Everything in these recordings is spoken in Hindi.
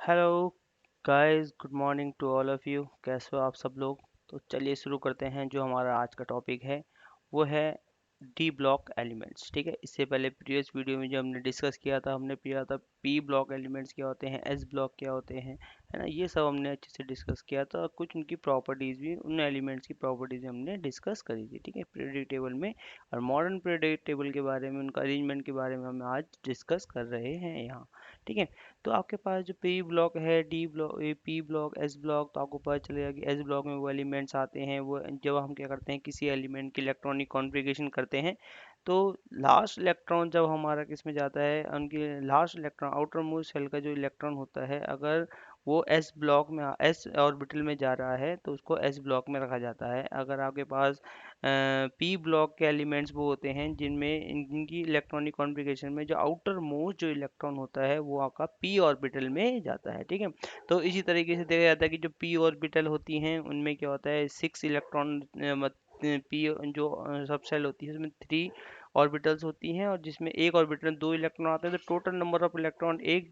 Hello guys, good morning to all of you. कैसे हो आप सब लोग? तो चलिए शुरू करते हैं। जो हमारा आज का टॉपिक है वो है डी ब्लॉक एलिमेंट्स। ठीक है, इससे पहले प्रीवियस वीडियो में जो हमने डिस्कस किया था, हमने किया था पी ब्लॉक एलिमेंट्स क्या होते हैं, एस ब्लॉक क्या होते हैं, है ना। ये सब हमने अच्छे से डिस्कस किया था। कुछ उनकी प्रॉपर्टीज़ भी, उन एलिमेंट्स की प्रॉपर्टीज़ हमने डिस्कस करी थी। ठीक है, पीरियोडिक टेबल में। और मॉडर्न पीरियोडिक टेबल के बारे में, उनका अरेंजमेंट के बारे में हम आज डिस्कस कर रहे हैं यहाँ। ठीक है, तो आपके पास जो पी ब्लॉक है, D block, P block, S block, तो आपको पता चलेगा कि एस ब्लॉक में वो एलिमेंट्स आते हैं। वो जब हम क्या करते हैं, किसी एलिमेंट की इलेक्ट्रॉनिक कॉन्फ़िगरेशन करते हैं, तो लास्ट इलेक्ट्रॉन जब हमारा किस में जाता है, उनकी last electron, outer most shell का जो इलेक्ट्रॉन होता है, अगर वो एस ब्लॉक में, एस ऑर्बिटल में जा रहा है, तो उसको एस ब्लॉक में रखा जाता है। अगर आपके पास पी ब्लॉक के एलिमेंट्स वो होते हैं जिनमें इनकी इलेक्ट्रॉनिक कॉन्फ़िगरेशन में जो आउटर मोस्ट जो इलेक्ट्रॉन होता है वो आपका पी ऑर्बिटल में जाता है। ठीक है, तो इसी तरीके से देखा जाता है कि जो पी ऑर्बिटल होती हैं उनमें क्या होता है, 6 इलेक्ट्रॉन, पी जो सब शेल होती है उसमें 3 ऑर्बिटल्स होती हैं, और जिसमें एक ऑर्बिटल में 2 इलेक्ट्रॉन आते हैं। तो टोटल नंबर ऑफ इलेक्ट्रॉन एक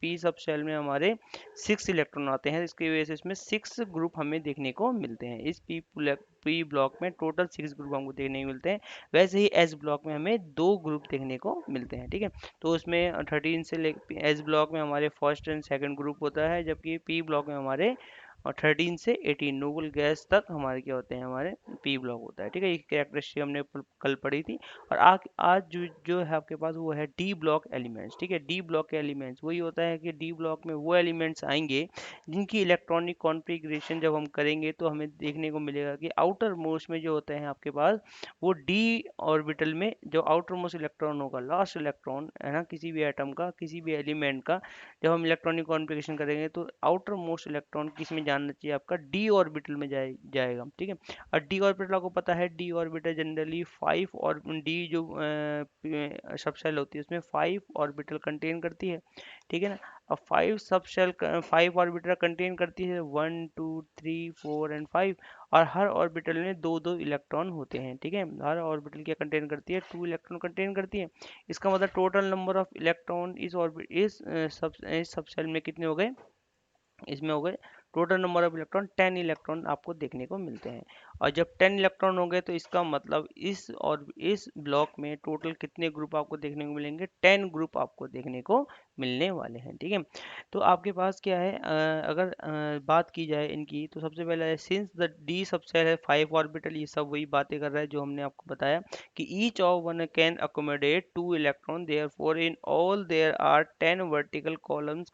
पी सब शेल में हमारे 6 इलेक्ट्रॉन आते हैं। इसकी वजह से इसमें 6 ग्रुप हमें देखने को मिलते हैं। इस पी ब्लॉक में टोटल 6 ग्रुप हमको देखने को मिलते हैं। वैसे ही एस ब्लॉक में हमें 2 ग्रुप देखने को मिलते हैं। ठीक है, तो उसमें 13 से ले, एस ब्लॉक में हमारे फर्स्ट एंड सेकंड ग्रुप होता है, जबकि पी ब्लॉक में हमारे और 13 से 18 नोबल गैस तक हमारे क्या होते हैं, हमारे पी ब्लॉक होता है। ठीक है, ये कैरेक्टरिस्टिक हमने कल पढ़ी थी। और आज जो है आपके पास वो है डी ब्लॉक एलिमेंट्स। ठीक है, डी ब्लॉक के एलिमेंट्स वही होता है कि डी ब्लॉक में वो एलिमेंट्स आएंगे जिनकी इलेक्ट्रॉनिक कॉन्फ़िगरेशन जब हम करेंगे तो हमें देखने को मिलेगा कि आउटर मोस्ट में जो होते हैं आपके पास, वो डी ऑर्बिटल में जो आउटर मोस्ट इलेक्ट्रॉन होगा, लास्ट इलेक्ट्रॉन है ना, किसी भी एटम का, किसी भी एलिमेंट का, जब हम इलेक्ट्रॉनिक कॉन्फ़िगरेशन करेंगे तो आउटर मोस्ट इलेक्ट्रॉन किस में जाना चाहिए, आपका डी ऑर्बिटल में जाएगा। ठीक है, और डी ऑर्बिटल आपको पता है, डी ऑर्बिटल जनरली 5, और डी जो सब शेल होती है उसमें 5 ऑर्बिटल कंटेन करती है। ठीक है ना, अब 5 ऑर्बिटल कंटेन करती है, 1 2 3 4 एंड 5। और हर ऑर्बिटल में 2 2 इलेक्ट्रॉन होते हैं। ठीक है, हर ऑर्बिटल क्या कंटेन करती है, 2 इलेक्ट्रॉन कंटेन करती है। इसका मतलब टोटल नंबर ऑफ इलेक्ट्रॉन इस सब शेल में कितने हो गए, इसमें हो गए total number of electron 10 electron आपको देखने को मिलते हैं। और जब 10 इलेक्ट्रॉन हो गए तो इसका मतलब इस ब्लॉक में टोटल कितने ग्रुप आपको देखने को मिलेंगे, 10 ग्रुप आपको देखने को मिलने वाले हैं। ठीक है, तो आपके पास क्या है, अगर बात की जाए इनकी, तो सबसे पहले है सिंस द डी सबसेट है 5 ऑर्बिटल, ये सब वही बातें कर रहा है जो हमने आपको बताया कि each of one can accommodate 2 electron, therefore in all there are 10 vertical columns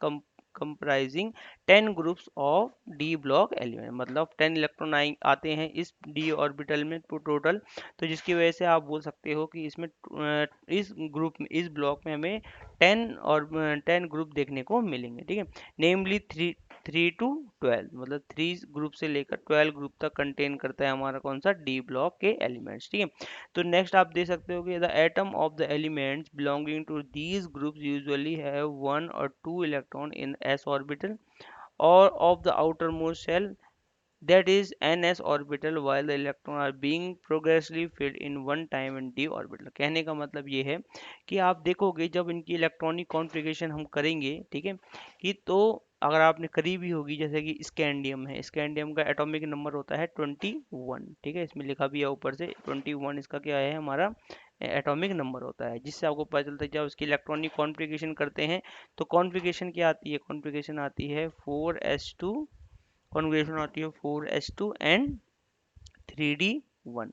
comprising 10 groups of d block element. मतलब 10 इलेक्ट्रॉन आते हैं इस डी ऑर्बिटल में टोटल। तो जिसकी वजह से आप बोल सकते हो कि इसमें इस ब्लॉक में हमें 10 ग्रुप देखने को मिलेंगे। ठीक है, नेमली 3 to 12, मतलब 3 ग्रुप से लेकर 12 ग्रुप तक कंटेन करता है हमारा कौन सा, डी ब्लॉक के एलिमेंट्स। ठीक है, तो नेक्स्ट आप देख सकते हो कि the atom of the elements belonging to these groups usually have 1 or 2 electron in s orbital or of the outermost shell, that is ns orbital, while the electron are being progressively filled in one time in d orbital। कहने का मतलब ये है कि आप देखोगे जब इनकी इलेक्ट्रॉनिक कॉन्फ़िगरेशन हम करेंगे, ठीक है, कि तो अगर आपने करी भी होगी, जैसे कि स्कैंडियम है, स्कैंडियम का एटॉमिक नंबर होता है 21। ठीक है, इसमें लिखा भी है ऊपर से 21, इसका क्या है, हमारा एटॉमिक नंबर होता है, जिससे आपको पता चलता है जब उसकी इलेक्ट्रॉनिक कॉन्फ़िगरेशन करते हैं तो कॉन्फ़िगरेशन क्या आती है, कॉन्फ़िगरेशन आती है 4s2, कॉन्फ़िगरेशन आती है 4s2 एंड 3d1।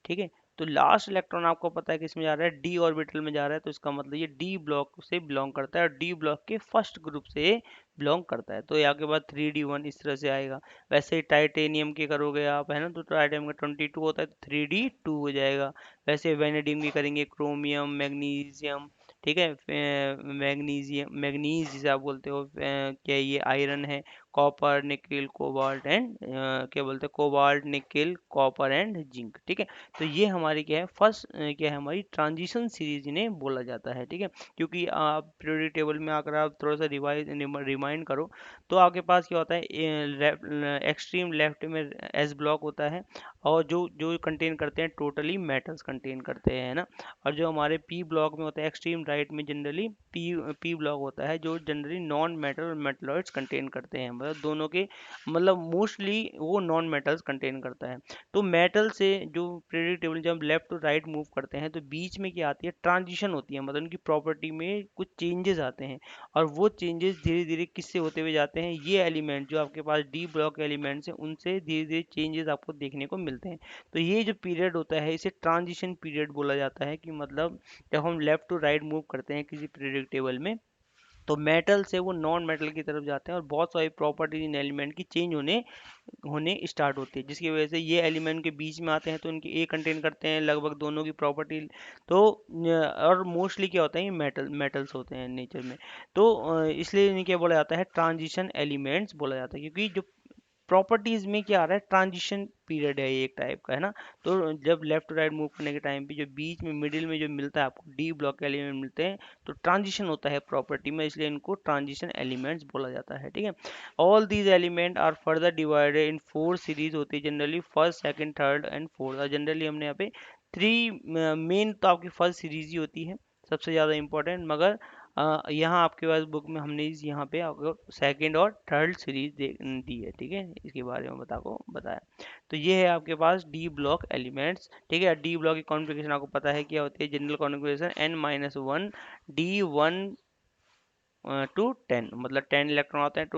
ठीक है, तो लास्ट इलेक्ट्रॉन आपको पता है किस में जा रहा है, डी ऑर्बिटल में जा रहा है, तो इसका मतलब ये डी ब्लॉक से बिलोंग करता है और डी ब्लॉक के फर्स्ट ग्रुप से बिलोंग करता है। तो यहाँ के बाद 3d1 इस तरह से आएगा। वैसे ही टाइटेनियम के करोगे आप, है ना, तो टाइटेनियम का 22 होता है तो 3d2 हो जाएगा। वैसे वेनेडियम की करेंगे, क्रोमियम, मैग्नीशियम, ठीक है, मैग्नीशियम, मैग्नीज जिसे आप बोलते हो, क्या ये आयरन है, कॉपर निकिल कोबाल्ट एंड क्या बोलते हैं, cobalt nickel copper and zinc. ठीक है, तो ये हमारी क्या है, फर्स्ट क्या है, हमारी ट्रांजिशन सीरीज इन्हें बोला जाता है। ठीक है, क्योंकि आप पीरियोडिक टेबल में अगर आप थोड़ा सा रिमाइंड करो तो आपके पास क्या होता है, एक्सट्रीम लेफ्ट में एस ब्लॉक होता है, और जो जो कंटेन करते हैं टोटली मेटल्स कंटेन करते हैं, है ना। और जो हमारे पी ब्लॉक में होता है एक्सट्रीम राइट में जनरली पी ब्लॉक होता है, जो जनरली नॉन मेटल और मेटलॉइड्स कंटेन करते हैं, मतलब दोनों के, मतलब मोस्टली वो नॉन मेटल्स कंटेन करता है। तो मेटल से जो पीरियोडिक टेबल जब लेफ्ट टू राइट मूव करते हैं तो बीच में क्या आती है, ट्रांजिशन होती है, मतलब उनकी प्रॉपर्टी में कुछ चेंजेस आते हैं, और वो चेंजेस धीरे धीरे किससे होते हुए जाते हैं, ये एलिमेंट जो आपके पास डी ब्लॉक एलिमेंट्स हैं उनसे धीरे धीरे चेंजेस आपको देखने को मिलते हैं। तो ये जो पीरियड होता है इसे ट्रांजिशन पीरियड बोला जाता है, कि मतलब जब हम लेफ्ट टू राइट मूव करते हैं किसी पीरियोडिक टेबल में, तो मेटल से वो नॉन मेटल की तरफ जाते हैं और बहुत सारी प्रॉपर्टीज इन एलिमेंट की चेंज होने होने स्टार्ट होती है, जिसकी वजह से ये एलिमेंट के बीच में आते हैं तो इनकी ए कंटेन करते हैं लगभग दोनों की प्रॉपर्टी। तो और मोस्टली क्या होता है, ये मेटल्स होते हैं नेचर में। तो इसलिए इन्हें क्या बोला जाता है, ट्रांजिशन एलिमेंट्स बोला जाता है, क्योंकि जो प्रॉपर्टीज में क्या आ रहा है, ट्रांजिशन पीरियड है ये एक टाइप का, है ना। तो जब लेफ्ट टू राइट मूव करने के टाइम पे जो बीच में मिडिल में जो मिलता है आपको डी ब्लॉक के एलिमेंट मिलते हैं, तो ट्रांजिशन होता है प्रॉपर्टी में, इसलिए इनको ट्रांजिशन एलिमेंट्स बोला जाता है। ठीक है, all these element are further divided in 4 series होती है generally, first second third and fourth. और जनरली हमने यहाँ पे 3 मेन तो आपकी फर्स्ट सीरीज ही होती है सबसे ज़्यादा इंपॉर्टेंट, मगर यहाँ आपके पास बुक में हमने यहाँ पे आपको सेकंड और थर्ड सीरीज दी है। ठीक है, इसके बारे में बताया। तो ये है आपके पास डी ब्लॉक एलिमेंट्स। ठीक है, डी ब्लॉक की कॉन्फ़िगरेशन आपको पता है क्या होती है, general configuration n-1 d1 to 10, मतलब 10 इलेक्ट्रॉन आते हैं,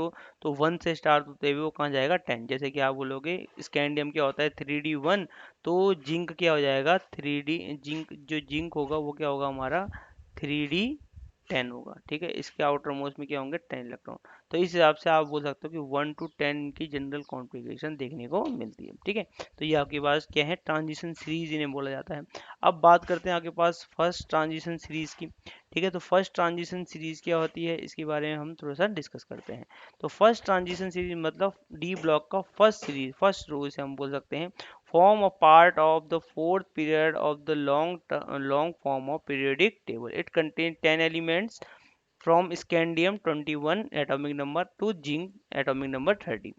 तो 1 से स्टार्ट होते हुए वो कहाँ जाएगा, 10। जैसे कि आप बोलोगे स्कैंडियम क्या होता है 3d1, तो जिंक क्या हो जाएगा 3d, जिंक जो जिंक होगा वो क्या होगा हमारा 3d10 होगा। ठीक है, इसके आउटर मोस्ट में क्या होंगे 10 इलेक्ट्रॉन। तो इस हिसाब से आप बोल सकते हो कि 1 to 10 की जनरल कॉन्फ़िगरेशन देखने को मिलती है। ठीक है, तो ये आपके पास क्या है, ट्रांजिशन सीरीज इन्हें बोला जाता है। अब बात करते हैं आपके पास फर्स्ट ट्रांजिशन सीरीज की। ठीक है, तो फर्स्ट ट्रांजिशन सीरीज क्या होती है इसके बारे में हम थोड़ा सा डिस्कस करते हैं। तो फर्स्ट ट्रांजिशन सीरीज मतलब डी ब्लॉक का फर्स्ट सीरीज, फर्स्ट रो इसे हम बोल सकते हैं, form a part of the fourth period of the long form of periodic table. It contain 10 elements from scandium 21 atomic number to zinc atomic number 30,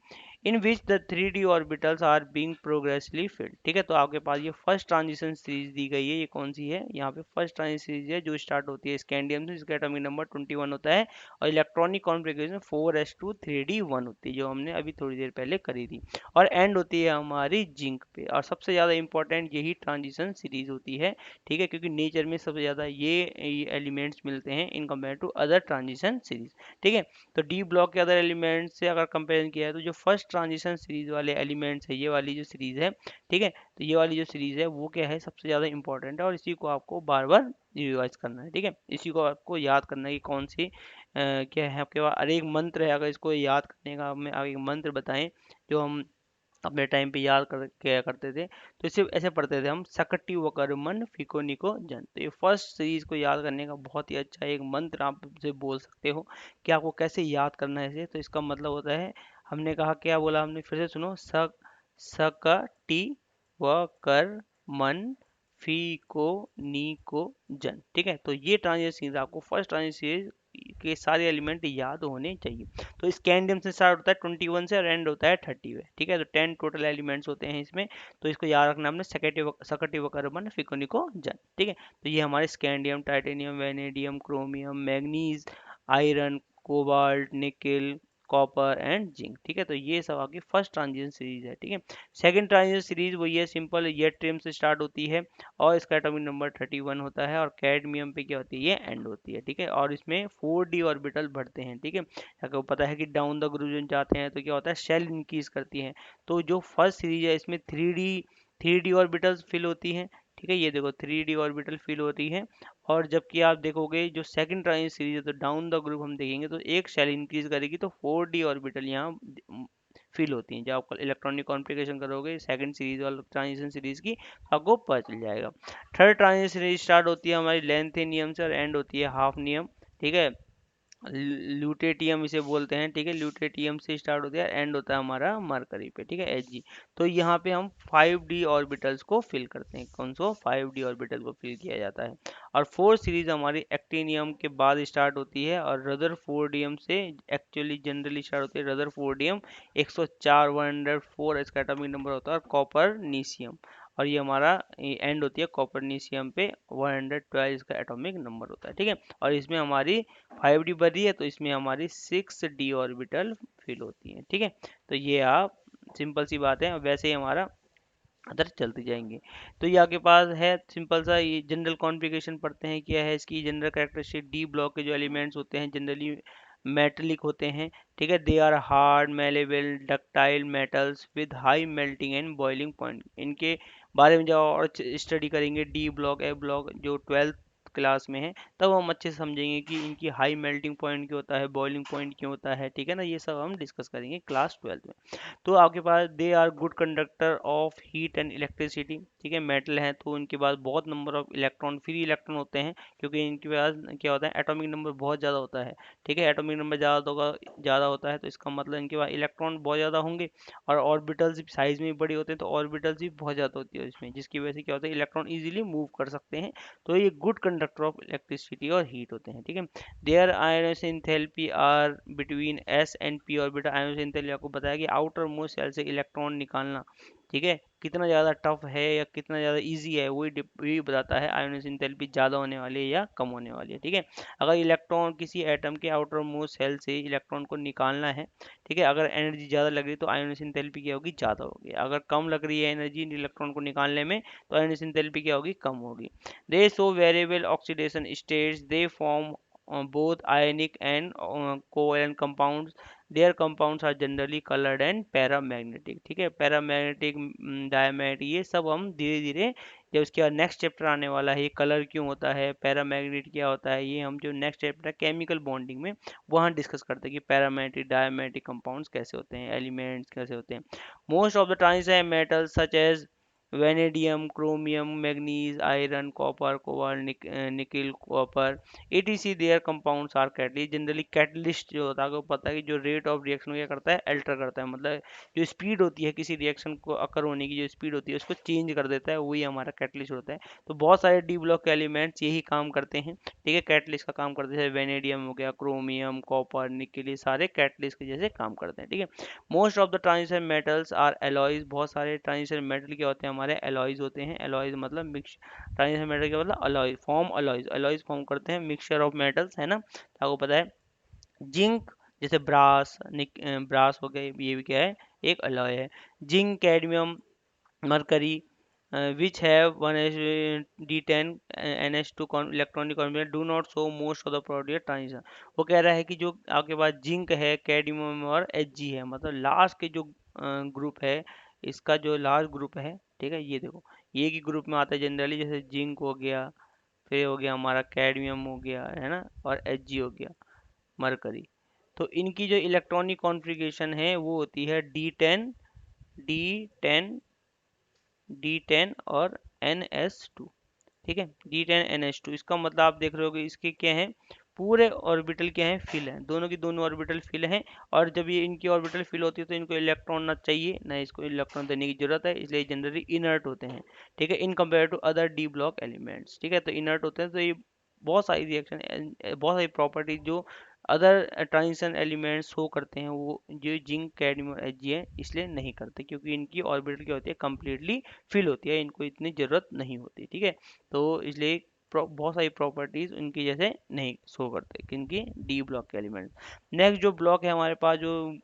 in which the 3d orbitals are being progressively filled। ठीक है, तो आपके पास ये फर्स्ट ट्रांजिशन सीरीज दी गई है, ये कौन सी है, यहाँ पे फर्स्ट ट्रांजिशन सीरीज है जो स्टार्ट होती है स्कैंडियम से, जिसका एटॉमिक नंबर 21 होता है, और इलेक्ट्रॉनिक कॉन्फ़िगरेशन 4s2 3d1 होती है, जो हमने अभी थोड़ी देर पहले करी थी, और एंड होती है हमारी जिंक पे। और सबसे ज़्यादा इंपॉर्टेंट यही ट्रांजिशन सीरीज होती है। ठीक है, क्योंकि नेचर में सबसे ज़्यादा ये एलिमेंट्स मिलते हैं in compare to other transition series. ठीक है, तो डी ब्लॉक के अदर एलिमेंट्स से अगर कंपेरिजन किया है तो जो फर्स्ट ट्रांजिशन सीरीज वाले एलिमेंट्स है, ये वाली जो सीरीज है, ठीक है, तो ये वाली जो सीरीज है वो क्या है, सबसे ज़्यादा इंपॉर्टेंट है, और इसी को आपको बार बार रिवाइज करना है। ठीक है, इसी को आपको याद करना है कि कौन सी क्या है आपके पास। अरे एक मंत्र है, अगर इसको याद करने का हमें आगे एक मंत्र बताएं जो हम अपने टाइम पे याद कर किया करते थे, तो इसे ऐसे पढ़ते थे हम, सकटी वकरमन फिको निको जन। तो ये फर्स्ट सीरीज को याद करने का बहुत ही अच्छा एक मंत्र आप से बोल सकते हो कि आपको कैसे याद करना है इसे। तो इसका मतलब होता है, हमने कहा क्या बोला हमने, फिर से सुनो, सकटी वकर मन फीको नीको जन। ठीक है, तो ये ट्रांजिशन सीरीज आपको फर्स्ट ट्रांजिशन सीरीज के सारे एलिमेंट याद होने चाहिए। तो स्कैंडियम से स्टार्ट होता है 21 से और एंड होता है 30 में। ठीक है, तो 10 टोटल एलिमेंट्स होते हैं इसमें, तो इसको याद रखना हमने, सकटिव कार्बन फिकोनिको जन। ठीक है, तो ये हमारे scandium, titanium, vanadium, chromium, manganese, iron, cobalt, nickel, copper and zinc. ठीक है, तो ये सब आपकी फर्स्ट ट्रांजिशन सीरीज है। ठीक है, सेकंड ट्रांजिशन सीरीज वही है, सिंपल येट्रियम से स्टार्ट होती है और इसका एटॉमिक नंबर 31 होता है, और कैडमियम पे क्या होती है, ये एंड होती है। ठीक है, और इसमें 4d ऑर्बिटल बढ़ते हैं। ठीक है, आपको पता है कि डाउन द ग्रुव जाते हैं तो क्या होता है, शेल इंक्रीज करती है। तो जो फर्स्ट सीरीज है इसमें 3d ऑर्बिटल्स फिल होती हैं। ठीक है, ये देखो 3d ऑर्बिटल फिल होती है, और जबकि आप देखोगे जो सेकंड ट्रांजिशन सीरीज है तो डाउन द ग्रुप हम देखेंगे तो एक शेल इंक्रीज करेगी, तो 4d ऑर्बिटल यहाँ फिल होती हैं। जब आप इलेक्ट्रॉनिक कॉन्फ़िगरेशन करोगे सेकंड सीरीज वाला ट्रांजिशन सीरीज की, तो आपको पता चल जाएगा। थर्ड ट्रांजिशन सीरीज स्टार्ट होती है हमारी लेंथेनियम से और एंड होती है हाफनियम। ठीक है, ल्यूटेटियम इसे बोलते हैं, ठीक है। ल्यूटेटियम से स्टार्ट होता है, एंड होता है हमारा मरकरी पे, ठीक है, Hg। तो यहाँ पे हम 5d ऑर्बिटल्स को फिल करते हैं। कौन सा 5d ऑर्बिटल को फिल किया जाता है। और 4 सीरीज हमारी एक्टिनियम के बाद स्टार्ट होती है, और रदरफोर्डियम से एक्चुअली जनरली स्टार्ट होती है। रदरफोर्डियम 104 104 इसका एटॉमिक नंबर होता है, और कॉपरनीशियम, और ये हमारा एंड होती है कॉपरनीशियम पे 112 इसका एटॉमिक नंबर होता है, ठीक है। और इसमें हमारी 5d बन रही है, तो इसमें हमारी 6d ऑर्बिटल फिल होती है, ठीक है। तो ये आप सिंपल सी बात है, वैसे ही हमारा अदर चलते जाएंगे। तो ये आपके पास है सिंपल सा, ये जनरल कॉन्फ़िगरेशन पढ़ते हैं क्या है इसकी जनरल कैरेक्टरिस्टिक। डी ब्लॉक के जो एलिमेंट्स होते हैं जनरली मेटेलिक होते हैं, ठीक है। They are hard malleable ductile metals with high melting and boiling point. इनके बारे में जब और स्टडी करेंगे डी ब्लॉक ए ब्लॉक जो 12th क्लास में है, तब हम अच्छे से समझेंगे कि इनकी हाई मेल्टिंग पॉइंट क्यों होता है, बॉइलिंग पॉइंट क्यों होता है, ठीक है ना। ये सब हम डिस्कस करेंगे क्लास 12th में। तो आपके पास they are good conductor of heat and electricity, ठीक है। मेटल है तो इनके पास बहुत number of electron, free electron होते हैं, क्योंकि इनके पास क्या होता है, एटॉमिक नंबर बहुत ज़्यादा होता है, ठीक है। एटॉमिक नंबर ज़्यादा होता है, तो इसका मतलब इनके पास इलेक्ट्रॉन बहुत ज़्यादा होंगे। और ऑर्बिटल्स साइज में भी बड़ी होते हैं, तो ऑर्बिटल्स भी बहुत ज़्यादा होती है इसमें, जिसकी वजह से क्या होता है, इलेक्ट्रॉन ईजिली मूव कर सकते हैं। तो ये गुड कंडक्टर ऑफ इलेक्ट्रिसिटी और हीट होते हैं, ठीक है। Their ionisation enthalpy are between s and p orbital. Ionisation enthalpy आपको बताया कि आउटर मोस्ट शेल से इलेक्ट्रॉन निकालना, ठीक है, कितना ज़्यादा टफ है या कितना ज़्यादा इजी है, वही बताता है आयोनाइजेशन एंथैल्पी ज़्यादा होने वाली है या कम होने वाली है, ठीक है। अगर इलेक्ट्रॉन किसी एटम के आउटर मोस्ट शेल से इलेक्ट्रॉन को निकालना है, ठीक है, अगर एनर्जी ज़्यादा लग रही है तो आयोनाइजेशन एंथैल्पी क्या होगी, ज़्यादा होगी। अगर कम लग रही है एनर्जी इलेक्ट्रॉन को निकालने में, तो आयोनाइजेशन एंथैल्पी क्या होगी, कम होगी। दे show variable oxidation states, they form both ionic and covalent compounds. Their compounds are generally colored and paramagnetic, ठीक है। पैरामैग्नेटिक, डायमैग्नेटिक, ये सब हम धीरे धीरे जब उसके बाद नेक्स्ट चैप्टर आने वाला है, ये कलर क्यों होता है, पैरामैग्नेटिक क्या होता है, ये हम जो नेक्स्ट चैप्टर है केमिकल बॉन्डिंग में, वहाँ डिस्कस करते हैं कि पैरामैग्नेटिक डायमैग्नेटिक कंपाउंड्स कैसे होते हैं, एलिमेंट्स कैसे होते हैं। Most of the transition metals such as vanadium, chromium, manganese, iron, copper, cobalt, nickel, copper, etc their compounds are catalyst. Generally catalyst जो होता है, आपको पता है कि जो रेट ऑफ रिएक्शन क्या करता है, अल्टर करता है, मतलब जो स्पीड होती है किसी रिएक्शन को अकर होने की, जो स्पीड होती है उसको चेंज कर देता है, वही हमारा कैटलिस्ट होता है। तो बहुत सारे डी ब्लॉक के एलिमेंट्स यही काम करते हैं, ठीक है, कैटलिस्ट का काम करते हैं। वेनेडियम हो गया, क्रोमियम, कॉपर, निकिल, ये सारे कैटलिस्ट के जैसे काम करते हैं, ठीक है। Most of the transition metals are alloys. बहुत सारे ट्रांजिशन मेटल क्या होते हैं, हमारे एलॉयज होते हैं। एलॉयज मतलब मिक्स, ट्रांजिशन मेटल क्या मतलब alloy form, alloys alloys form करते हैं, मिक्सचर ऑफ मेटल्स, है ना, तो आपको पता है। जिंक जैसे ब्रास, ब्रास हो गया, ये भी क्या है, एक अलॉय है। Zinc, cadmium, mercury, which have 1d10 nh2 electronic combination do not show most of the product transition. वो कह रहा है कि जो आपके पास जिंक है, कैडमियम और Hg है, मतलब लास्ट के जो ग्रुप है, इसका जो लास्ट ग्रुप है, ठीक है, ये देखो, ये की ग्रुप में आता है जनरली, जैसे जिंक हो गया, फिर हो गया हमारा कैडमियम हो गया, है ना, और Hg हो गया, मरकरी। तो इनकी जो इलेक्ट्रॉनिक कॉन्फ़िगरेशन है वो होती है डी टेन डी टेन और NS2, ठीक है, D10NH2। इसका मतलब आप देख रहे हो कि इसके क्या है, पूरे ऑर्बिटल क्या है, फिल है, दोनों की दोनों ऑर्बिटल फिल हैं। और जब ये इनकी ऑर्बिटल फिल होती है तो इनको इलेक्ट्रॉन ना चाहिए ना इसको इलेक्ट्रॉन देने की जरूरत है, इसलिए जनरली इनर्ट होते हैं, ठीक है, in compare to other d block elements, ठीक है। तो इनर्ट होते हैं, तो ये बहुत सारी रिएक्शन, बहुत सारी प्रॉपर्टीज जो अदर ट्रांजिशन एलिमेंट्स शो करते हैं, वो जो जिंक, कैडमियम और Hg है, इसलिए नहीं करते, क्योंकि इनकी ऑर्बिटल क्या होती है, कंप्लीटली फिल होती है, इनको इतनी ज़रूरत नहीं होती, ठीक है। तो इसलिए बहुत सारी प्रॉपर्टीज उनकी जैसे नहीं शो करते, किनकी, डी ब्लॉक के एलिमेंट। नेक्स्ट जो ब्लॉक है हमारे पास, जो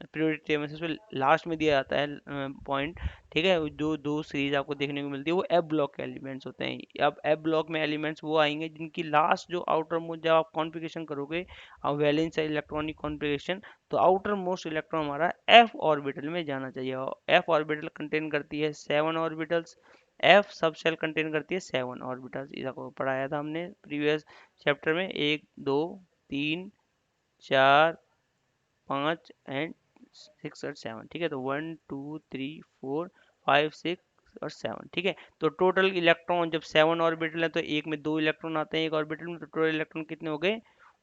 प्रियोरिटी टेबल से उसमें लास्ट में दिया जाता है पॉइंट, ठीक है, जो दो सीरीज आपको देखने को मिलती है, वो एफ ब्लॉक के एलिमेंट्स होते हैं। अब एफ ब्लॉक में एलिमेंट्स वो आएंगे जिनकी लास्ट जो आउटर मोस्ट, जब आप कॉन्फ़िगरेशन करोगे वैलेंस इलेक्ट्रॉनिक कॉन्फ़िगरेशन, तो आउटर मोस्ट इलेक्ट्रॉन हमारा एफ ऑर्बिटल में जाना चाहिए। और एफ ऑर्बिटल कंटेन करती है 7 orbitals. F sub shell contain करती है 7 ऑर्बिटल्स, इसको पढ़ाया था हमने प्रीवियस चैप्टर में, 1 2 3 4 5 एंड 6 और 7, ठीक है। तो 1 2 3 4 5 6 और 7, ठीक है। तो टोटल इलेक्ट्रॉन जब 7 ऑर्बिटल है, तो एक में 2 इलेक्ट्रॉन आते हैं एक ऑर्बिटल में, तो टोटल इलेक्ट्रॉन कितने हो गए,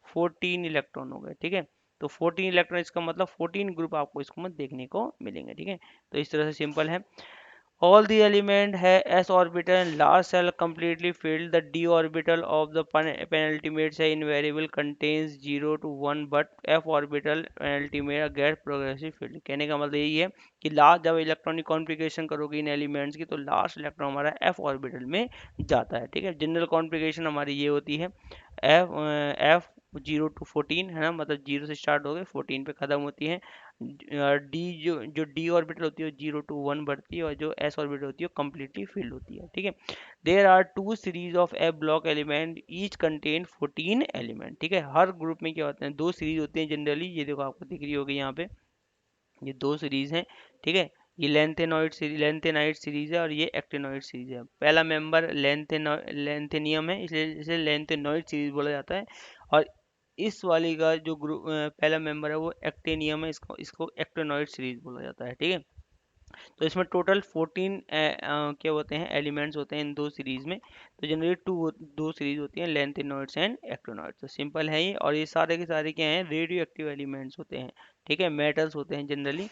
14 इलेक्ट्रॉन हो गए, ठीक है। तो 14 इलेक्ट्रॉन, इसका मतलब 14 ग्रुप आपको इसको में देखने को मिलेंगे, ठीक है। तो इस तरह से सिंपल है। All the element have s orbital and large cell completely filled. The d orbital of the penultimate cell invariable contains 0 to 1 but f orbital penultimate gets progressive filled. कहने का मतलब यही है कि लास्ट जब इलेक्ट्रॉनिक कॉन्फ़िगरेशन करोगे इन एलिमेंट्स की तो लास्ट इलेक्ट्रॉन हमारा f ऑर्बिटल में जाता है, ठीक है। जनरल कॉन्फ़िगरेशन हमारी ये होती है f 0 to 14 है ना, मतलब 0 से स्टार्ट हो गए 14 पे ख़त्म होती है। डी जो डी ऑर्बिटल होती है 0 to 1 बढ़ती है और जो एस ऑर्बिटल होती है कम्प्लीटली फिल्ड होती है, ठीक है। There are two series of f block element each contain 14 element, ठीक है। हर ग्रुप में क्या होते हैं, दो सीरीज होती हैं जनरली, ये देखो आपको दिख रही होगी यहाँ पे, ये दो सीरीज हैं, ठीक है। ये लेंथेनाइड सीरीज है और ये एक्टिनोइड सीरीज है। पहला मेंबर लेंथेनियम है, इसलिए इसे लेंथेनोइड सीरीज बोला जाता है। और इस वाली का जो ग्रुप पहला मेंबर है वो एक्टिनियम है, इसको इसको एक्टिनोइड सीरीज बोला जाता है, ठीक है। तो इसमें टोटल 14 क्या होते हैं, एलिमेंट्स होते हैं इन दो सीरीज में। तो जनरली दो सीरीज होती हैं, लेंथेनॉइड्स एंड एक्टिनॉइड्स। तो सिंपल है ये। और ये सारे के सारे क्या हैं, रेडियो एक्टिव एलिमेंट्स होते हैं, ठीक है, मेटल्स होते हैं generally.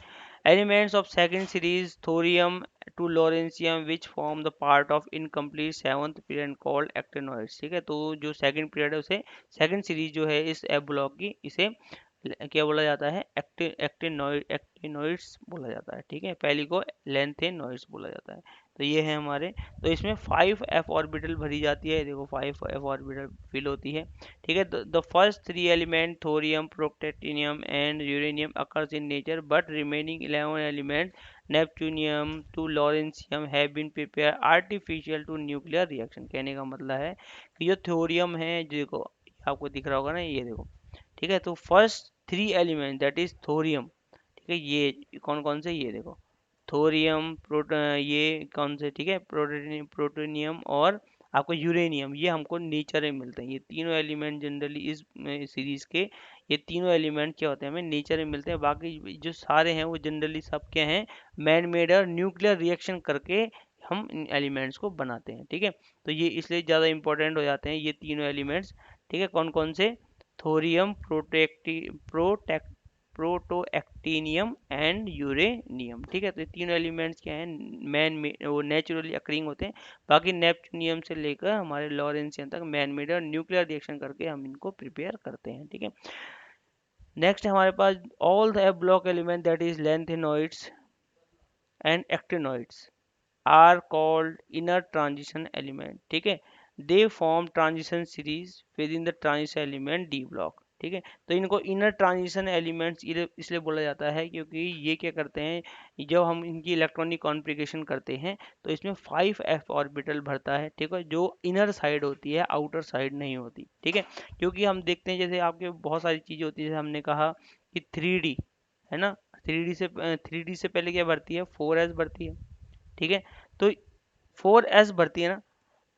Elements of second series thorium to lawrencium which form the part of incomplete seventh period called actinoids, ठीक है। तो जो सेकंड पीरियड है उसे, सेकंड सीरीज जो है इस एफ ब्लॉक की, इसे क्या बोला जाता है, एक्टिनोइड्स बोला जाता है, ठीक है। पहली को लेंथेनोइड्स बोला जाता है। तो ये है हमारे। तो इसमें 5 एफ ऑर्बिटल भरी जाती है, देखो 5 एफ ऑर्बिटल फिल होती है, ठीक है। The first 3 element thorium, protactinium and uranium occurs in nature but remaining 11 element neptunium to lawrencium have been prepare artificial to nuclear reaction. कहने का मतलब है कि जो थोरियम है, देखो आपको दिख रहा होगा ना, ये देखो, ठीक है। तो first 3 element that is thorium, ठीक है, ये कौन कौन से, ये देखो थोरियम, ये कौन से, ठीक है, प्रोटोनियम और आपको यूरेनियम, ये हमको नेचर में मिलते हैं। ये तीनों एलिमेंट जनरली इस सीरीज के, ये तीनों एलिमेंट क्या होते हैं, हमें नेचर में मिलते हैं। बाकी जो सारे हैं वो जनरली सब क्या हैं, मैन मेड और न्यूक्लियर रिएक्शन करके हम इन एलिमेंट्स को बनाते हैं, ठीक है। तो ये इसलिए ज़्यादा इंपॉर्टेंट हो जाते हैं ये तीनों एलिमेंट्स, ठीक है। कौन कौन से, थोरियम, प्रोटोएक्टिनियम एंड यूरेनियम, ठीक है। तो ये तीनों एलिमेंट्स क्या हैं, वो नेचुरली अकरिंग होते हैं। बाकी नेपच्यूनियम से लेकर हमारे लॉरेंसियम तक मैन मेड और न्यूक्लियर रिएक्शन करके हम इनको प्रिपेयर करते हैं, ठीक है। नेक्स्ट हमारे पास all the block element that is lanthanoids and actinoids are called inner transition element, ठीक है। They form transition series within the transition element D block, ठीक है। तो इनको इनर ट्रांजिशन एलिमेंट्स इसलिए बोला जाता है क्योंकि ये क्या करते हैं, जब हम इनकी इलेक्ट्रॉनिक कॉन्फ़िगरेशन करते हैं तो इसमें 5 एफ ऑर्बिटल भरता है, ठीक है, जो इनर साइड होती है, आउटर साइड नहीं होती, ठीक है। क्योंकि हम देखते हैं जैसे आपके बहुत सारी चीज़ें होती है, जैसे हमने कहा कि 3D है ना, 3D से पहले क्या भरती है, 4s भरती है, ठीक है। तो 4s भरती है ना,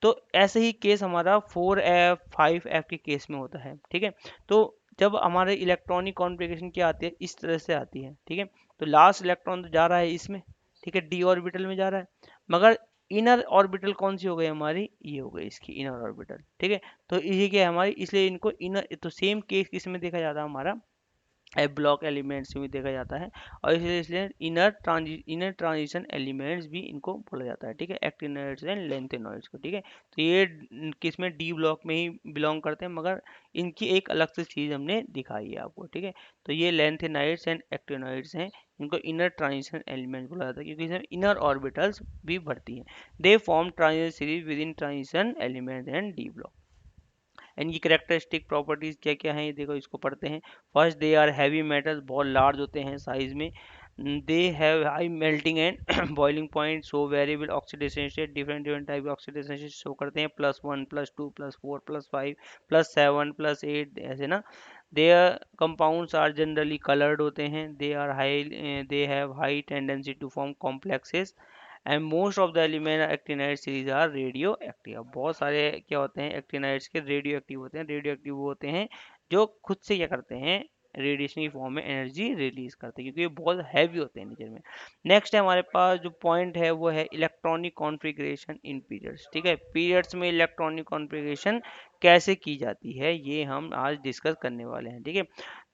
तो ऐसे ही केस हमारा 4f 5f के केस में होता है, ठीक है। तो जब हमारे इलेक्ट्रॉनिक कॉन्फ़िगरेशन क्या आती है, इस तरह से आती है, ठीक है। तो लास्ट इलेक्ट्रॉन तो जा रहा है इसमें, ठीक है, डी ऑर्बिटल में जा रहा है, मगर इनर ऑर्बिटल कौन सी हो गई हमारी, ये हो गई इसकी इनर ऑर्बिटल, ठीक है। तो ये क्या है हमारी, इसलिए इनको इनर, तो सेम केस किस में देखा जाता है हमारा, एफ ब्लॉक एलिमेंट्स में देखा जाता है। और इसलिए इनर ट्रांजिशन एलिमेंट्स भी इनको बोला जाता है, ठीक है, एक्टिनोइड्स एंड लेंथेनोइड्स को, ठीक है। तो ये किस में, डी ब्लॉक में ही बिलोंग करते हैं, मगर इनकी एक अलग से चीज़ हमने दिखाई है आपको, ठीक है। तो ये लेंथेनाइड्स एंड एक्टिनोइड्स हैं, इनको इनर ट्रांजिशन एलिमेंट बोला जाता है क्योंकि इसमें इनर ऑर्बिटल्स भी भरती हैं। They form transition series within transition element and d block. इनकी करेक्टरिस्टिक प्रॉपर्टीज क्या क्या हैं, ये देखो, इसको पढ़ते हैं। First, they are heavy metals, बहुत लार्ज होते हैं साइज में। They have high melting and boiling point, show variable oxidation state, different different type oxidation state show करते हैं, +1 +2 +4 +5 +7 +8 ऐसे ना। Their compounds are generally coloured होते हैं। They have high tendency to form complexes and most of the element actinide series are radioactive. बहुत सारे क्या होते हैं, एक्टिनाइड्स के रेडियो एक्टिव होते हैं। रेडियो एक्टिव वो होते हैं जो खुद से क्या करते हैं, रेडिएशन की फॉर्म में एनर्जी रिलीज करते हैं, क्योंकि ये बहुत हैवी होते हैं नेचर में। नेक्स्ट है हमारे पास जो पॉइंट है वो है इलेक्ट्रॉनिक कॉन्फ़िगरेशन इन पीरियड्स। ठीक है, पीरियड्स में इलेक्ट्रॉनिक कॉन्फ़िगरेशन कैसे की जाती है ये हम आज डिस्कस करने वाले हैं। ठीक है,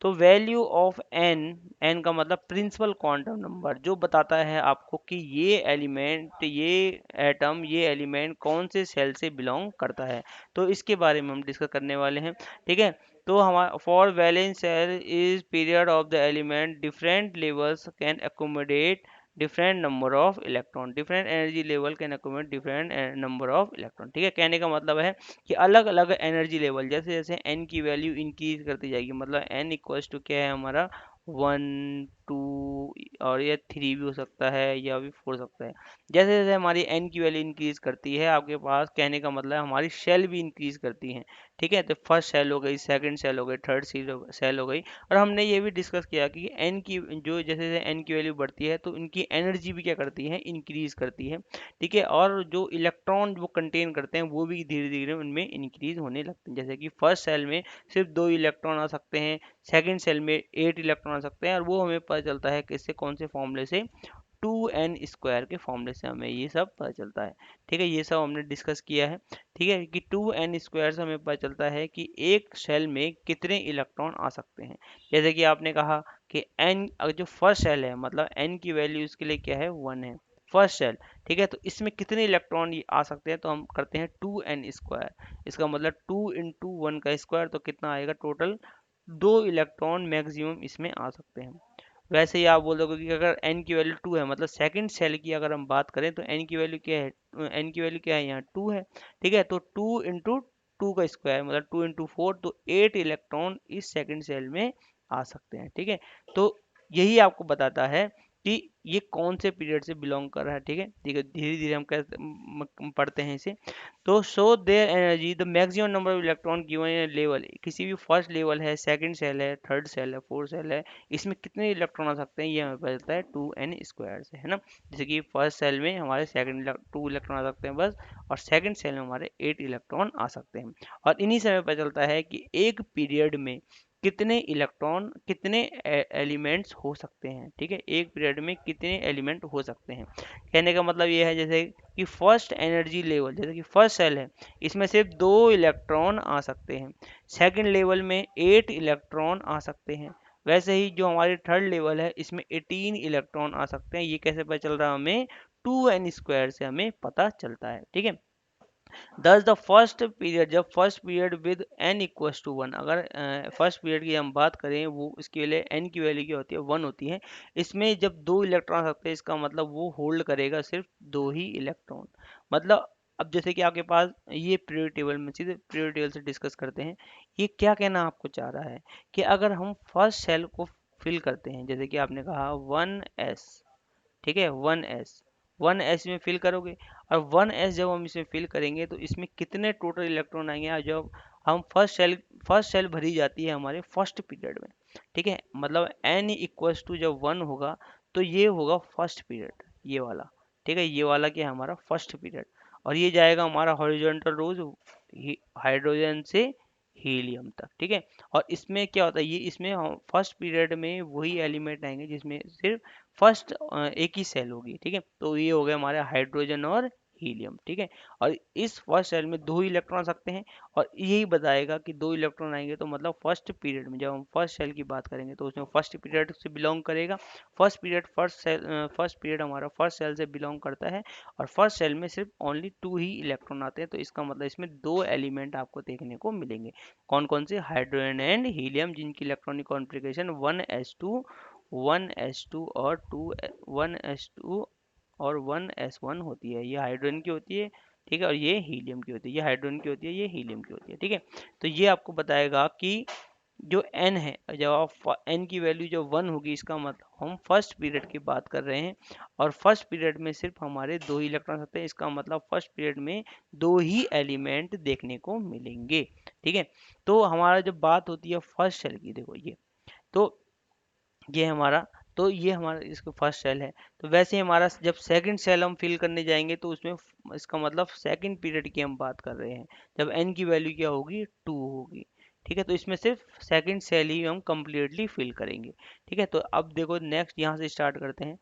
तो वैल्यू ऑफ एन, एन का मतलब प्रिंसिपल क्वांटम नंबर, जो बताता है आपको कि ये एलिमेंट, ये एटम, ये एलिमेंट कौन से सेल से बिलोंग करता है, तो इसके बारे में हम डिस्कस करने वाले हैं। ठीक है, तो हमारा for valence shell is period of the element different levels can accommodate different number of electron, different energy level can accommodate different number of electron. ठीक है, कहने का मतलब है कि अलग अलग एनर्जी लेवल, जैसे जैसे एन की वैल्यू इंक्रीज करती जाएगी, मतलब एन इक्वल्स टू क्या है हमारा 1 2, और ये 3 भी हो सकता है या भी 4 सकता है। जैसे जैसे हमारी एन की वैल्यू इंक्रीज करती है आपके पास, कहने का मतलब हमारी शेल भी इंक्रीज करती हैं। ठीक है, तो फर्स्ट सेल हो गई, सेकंड सेल हो गई, थर्ड सेल हो गई। और हमने ये भी डिस्कस किया कि एन की जो जैसे जैसे एन की वैल्यू बढ़ती है तो इनकी एनर्जी भी क्या करती है, इंक्रीज करती है। ठीक है, और जो इलेक्ट्रॉन वो कंटेन करते हैं वो भी धीरे धीरे उनमें इंक्रीज होने लगते हैं। जैसे कि फर्स्ट सेल में सिर्फ 2 इलेक्ट्रॉन आ सकते हैं, सेकंड सेल में 8 इलेक्ट्रॉन आ सकते हैं, और वो हमें पता चलता है किससे, कौन से फॉर्मूले से, 2n² के फॉर्मूले से हमें ये सब पता चलता है। ठीक है, ये सब हमने डिस्कस किया है। ठीक है, कि 2n² से हमें पता चलता है कि एक सेल में कितने इलेक्ट्रॉन आ सकते हैं। जैसे कि आपने कहा कि n, जो फर्स्ट सेल है मतलब n की वैल्यू इसके लिए क्या है, 1 है, फर्स्ट सेल। ठीक है, तो इसमें कितने इलेक्ट्रॉन आ सकते हैं, तो हम करते हैं 2n²। इसका मतलब 2 × 1 का स्क्वायर, तो कितना आएगा टोटल, 2 इलेक्ट्रॉन मैक्सिमम इसमें आ सकते हैं। वैसे ही आप बोल दोगे कि अगर n की वैल्यू 2 है, मतलब सेकंड सेल की अगर हम बात करें तो n की वैल्यू क्या है, n की वैल्यू क्या है यहाँ 2 है। ठीक है, तो 2 × 2 का स्क्वायर मतलब 2 × 4, तो 8 इलेक्ट्रॉन इस सेकंड सेल में आ सकते हैं। ठीक है, तो यही आपको बताता है कि ये कौन से पीरियड से बिलोंग कर रहा है। ठीक है, धीरे धीरे हम पढ़ते हैं इसे। तो show their energy the maximum number of electron given in level, किसी भी फर्स्ट लेवल है, सेकंड सेल है, थर्ड सेल है, फोर्थ सेल है, इसमें कितने इलेक्ट्रॉन आ सकते हैं ये हमें पता चलता है 2n² से, है ना। जैसे कि फर्स्ट सेल में हमारे सेकंड 2 इलेक्ट्रॉन आ सकते हैं बस, और सेकंड सेल में हमारे 8 इलेक्ट्रॉन आ सकते हैं। और इन्हीं से हमें पता चलता है कि एक पीरियड में कितने इलेक्ट्रॉन, कितने एलिमेंट्स हो सकते हैं। ठीक है, एक पीरियड में कितने एलिमेंट हो सकते हैं, कहने का मतलब ये है जैसे कि फर्स्ट एनर्जी लेवल, जैसे कि फर्स्ट सेल है, इसमें सिर्फ 2 इलेक्ट्रॉन आ सकते हैं, सेकंड लेवल में 8 इलेक्ट्रॉन आ सकते हैं, वैसे ही जो हमारी थर्ड लेवल है इसमें 18 इलेक्ट्रॉन आ सकते हैं। ये कैसे पता चल रहा है हमें, 2n² से हमें पता चलता है। ठीक है, दस द फर्स्ट पीरियड, जब फर्स्ट पीरियड विद n = 1, अगर फर्स्ट पीरियड की हम बात करें, वो इसके लिए n की वैल्यू क्या होती है, 1 होती है। इसमें जब 2 इलेक्ट्रॉन आ सकते हैं, इसका मतलब वो होल्ड करेगा सिर्फ 2 ही इलेक्ट्रॉन। मतलब अब जैसे कि आपके पास ये पीरियड टेबल में, सीधे पीरियड टेबल से डिस्कस करते हैं। ये क्या कहना आपको चाह रहा है कि अगर हम फर्स्ट सेल को फिल करते हैं, जैसे कि आपने कहा 1s, ठीक है, 1s में फिल करोगे, और 1s जब हम इसमें फिल करेंगे तो इसमें कितने टोटल इलेक्ट्रॉन आएंगे, और जब हम फर्स्ट सेल भरी जाती है हमारे फर्स्ट पीरियड में। ठीक है, मतलब n = जब 1 होगा तो ये होगा फर्स्ट पीरियड, ये वाला। ठीक है, ये वाला क्या है, हमारा फर्स्ट पीरियड। और ये जाएगा हमारा हॉरिजॉन्टल रोज, हाइड्रोजन से हीलियम तक। ठीक है, और इसमें क्या होता है, ये इसमें फर्स्ट पीरियड में वही एलिमेंट आएंगे जिसमें सिर्फ फर्स्ट एक ही सेल होगी। ठीक है, तो ये हो गया हमारे हाइड्रोजन और हीलियम। ठीक है, और इस फर्स्ट सेल में 2 इलेक्ट्रॉन आ सकते हैं, और यही बताएगा कि 2 इलेक्ट्रॉन आएंगे तो मतलब फर्स्ट पीरियड में, जब हम फर्स्ट सेल की बात करेंगे तो उसमें फर्स्ट पीरियड से बिलोंग करेगा। फर्स्ट पीरियड हमारा फर्स्ट सेल से बिलोंग करता है, और फर्स्ट सेल में सिर्फ ओनली 2 ही इलेक्ट्रॉन आते हैं, तो इसका मतलब इसमें 2 एलिमेंट आपको देखने को मिलेंगे। कौन कौन से, हाइड्रोजन एंड हीलियम, जिनकी इलेक्ट्रॉनिक कॉन्फ़िगरेशन 1s2 और 1s2 और 1s1 होती है। ये हाइड्रोजन की होती है। ठीक है, और ये हीलियम की होती है, ये हाइड्रोजन की होती है, ये हीलियम की होती है। ठीक है, तो ये आपको बताएगा कि जो n है, जब आप n की वैल्यू जब 1 होगी, इसका मतलब हम फर्स्ट पीरियड की बात कर रहे हैं, और फर्स्ट पीरियड में सिर्फ हमारे 2 ही इलेक्ट्रॉन होते हैं, इसका मतलब फर्स्ट पीरियड में 2 ही एलिमेंट देखने को मिलेंगे। ठीक है, तो हमारा जब बात होती है फर्स्ट सेल की, देखो ये, तो ये हमारा तो ये हमारा इसका फर्स्ट सेल है। तो वैसे ही हमारा जब सेकंड सेल हम फिल करने जाएंगे तो उसमें इसका मतलब सेकंड पीरियड की हम बात कर रहे हैं, जब n की वैल्यू क्या होगी, 2 होगी। ठीक है। तो इसमें सिर्फ सेकंड सेल ही हम कंप्लीटली फिल करेंगे। ठीक है। तो अब देखो नेक्स्ट यहाँ से स्टार्ट करते हैं।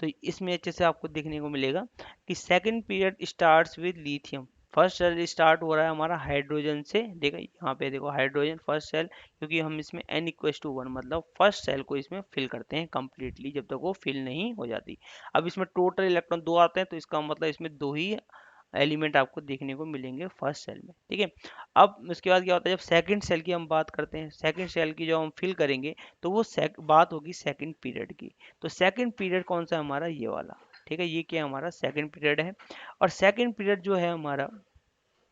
तो इसमें अच्छे से आपको देखने को मिलेगा कि second period starts with lithium. First cell start हो रहा है हमारा हाइड्रोजन से। देखो यहाँ पे देखो हाइड्रोजन फर्स्ट सेल, क्योंकि हम इसमें n=1 मतलब फर्स्ट सेल को इसमें फिल करते हैं कंप्लीटली जब तक वो फिल नहीं हो जाती। अब इसमें टोटल इलेक्ट्रॉन 2 आते हैं, तो इसका मतलब इसमें 2 ही एलिमेंट आपको देखने को मिलेंगे फर्स्ट सेल में। ठीक है। अब उसके बाद क्या होता है, जब सेकंड सेल की हम बात करते हैं, सेकंड सेल की जब हम फिल करेंगे तो वो बात होगी सेकंड पीरियड की। तो सेकंड पीरियड कौन सा है हमारा, ये वाला। ठीक है। ये क्या हमारा सेकंड पीरियड है। और सेकंड पीरियड जो है हमारा,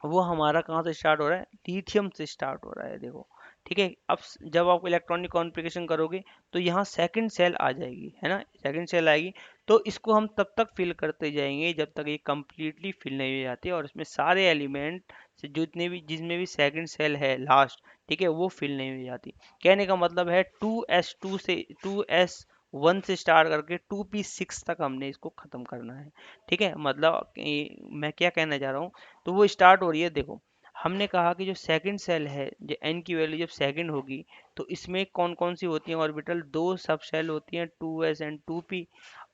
वो हमारा कहाँ से स्टार्ट हो रहा है, लिथियम से स्टार्ट हो रहा है। देखो ठीक है। अब जब आप इलेक्ट्रॉनिक कॉन्फ़िगरेशन करोगे तो यहाँ सेकंड सेल आ जाएगी, है ना, सेकंड सेल आएगी। तो इसको हम तब तक फिल करते जाएंगे जब तक ये कम्प्लीटली फिल नहीं हो जाती और इसमें सारे एलिमेंट से जितने भी जिसमें भी सेकंड सेल है लास्ट, ठीक है, वो फिल नहीं हो जाती। कहने का मतलब है 2s2 से 2s1 से स्टार्ट करके 2p6 तक हमने इसको ख़त्म करना है। ठीक है। मतलब मैं क्या कहना चाह रहा हूँ, तो वो स्टार्ट हो रही है। देखो हमने कहा कि जो सेकंड सेल है, जो एन की वैल्यू जब सेकंड होगी तो इसमें कौन कौन सी होती हैं ऑर्बिटल, 2 सब शेल होती हैं, 2s एंड 2p।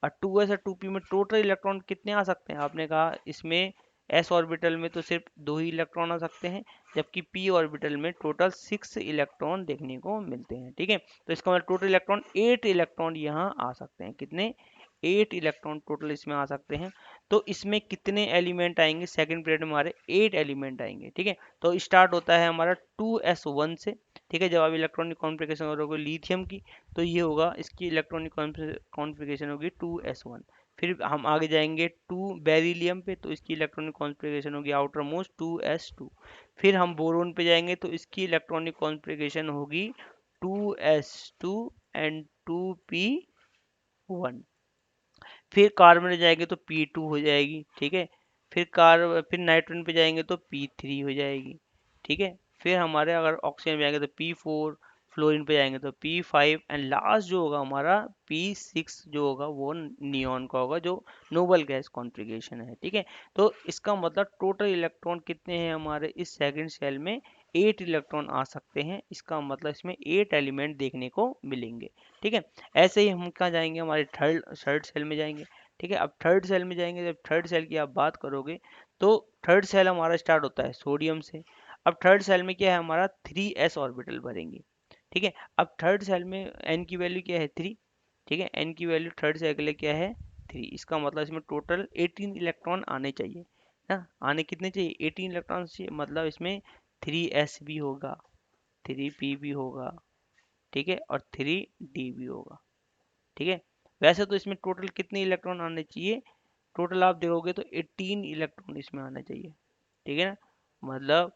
और 2s और 2p में टोटल इलेक्ट्रॉन कितने आ सकते हैं, आपने कहा इसमें s ऑर्बिटल में तो सिर्फ 2 ही इलेक्ट्रॉन आ सकते हैं, जबकि p ऑर्बिटल में टोटल 6 इलेक्ट्रॉन देखने को मिलते हैं। ठीक है। तो इसका मतलब टोटल इलेक्ट्रॉन 8 इलेक्ट्रॉन यहाँ आ सकते हैं। कितने, 8 इलेक्ट्रॉन टोटल इसमें आ सकते हैं। तो इसमें कितने एलिमेंट आएंगे सेकंड पीरियड में, हमारे 8 एलिमेंट आएंगे। ठीक है। तो स्टार्ट होता है हमारा 2s1 से। ठीक है। जब आप इलेक्ट्रॉनिक कॉन्फ़िगरेशन करोगे लिथियम की, तो ये होगा, इसकी इलेक्ट्रॉनिक कॉन्फ़िगरेशन होगी 2s1। फिर हम आगे जाएंगे 2 बेरिलियम पे, तो इसकी इलेक्ट्रॉनिक कॉन्फ़िगरेशन होगी आउटर मोस्ट 2s2। फिर हम बोरोन पे जाएंगे तो इसकी इलेक्ट्रॉनिक कॉन्फ़िगरेशन होगी 2s2 एंड 2p1। फिर कार्बन में जाएंगे तो P2 हो जाएगी। ठीक है। फिर नाइट्रोजन पे जाएंगे तो P3 हो जाएगी। ठीक है। फिर हमारे अगर ऑक्सीजन में जाएंगे तो P4, फ्लोरीन पे जाएंगे तो P5 एंड लास्ट जो होगा हमारा P6 जो होगा वो नियॉन का होगा, जो नोबल गैस कॉन्फ़िगरेशन है। ठीक है। तो इसका मतलब टोटल इलेक्ट्रॉन कितने हैं हमारे इस सेकंड सेल में, 8 इलेक्ट्रॉन आ सकते हैं। इसका मतलब इसमें 8 एलिमेंट देखने को मिलेंगे। ठीक है। ऐसे ही हम कहाँ जाएंगे, हमारे थर्ड थर्ड सेल में जाएंगे। ठीक है। अब थर्ड सेल में जाएंगे, जब थर्ड सेल की आप बात करोगे तो थर्ड सेल हमारा स्टार्ट होता है सोडियम से। अब थर्ड सेल में क्या है हमारा, 3s ऑर्बिटल भरेंगे। ठीक है। अब थर्ड सेल में n की वैल्यू क्या है, 3। ठीक है। n की वैल्यू थर्ड सेल के लिए क्या है, 3। इसका मतलब इसमें टोटल 18 इलेक्ट्रॉन आने चाहिए ना। आने कितने चाहिए, 18 इलेक्ट्रॉन चाहिए। मतलब इसमें 3s भी होगा, 3p भी होगा, ठीक है, और 3d भी होगा। ठीक है। वैसे तो इसमें टोटल कितने इलेक्ट्रॉन आने चाहिए, टोटल आप देखोगे तो 18 इलेक्ट्रॉन इसमें आना चाहिए। ठीक है ना। मतलब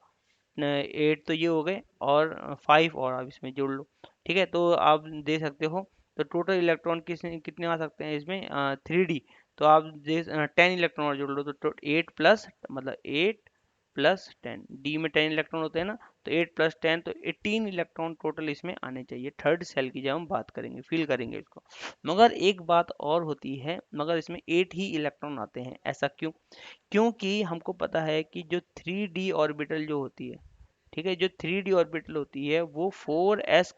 8 तो ये हो गए और 5 और आप इसमें जोड़ लो। ठीक है। तो आप दे सकते हो, तो टोटल इलेक्ट्रॉन कितने आ सकते हैं इसमें, 3d। तो आप 10 इलेक्ट्रॉन और जोड़ लो, तो 8 प्लस मतलब 8 + 10, डी में 10 इलेक्ट्रॉन होते हैं ना, तो 8 + 10 तो 18 इलेक्ट्रॉन टोटल इसमें आने चाहिए थर्ड सेल की, जब हम बात करेंगे फिल करेंगे इसको। मगर एक बात और होती है, मगर इसमें 8 ही इलेक्ट्रॉन आते हैं। ऐसा क्यों, क्योंकि हमको पता है कि जो 3d ऑर्बिटल जो होती है, ठीक है, जो 3d ऑर्बिटल होती है वो 4s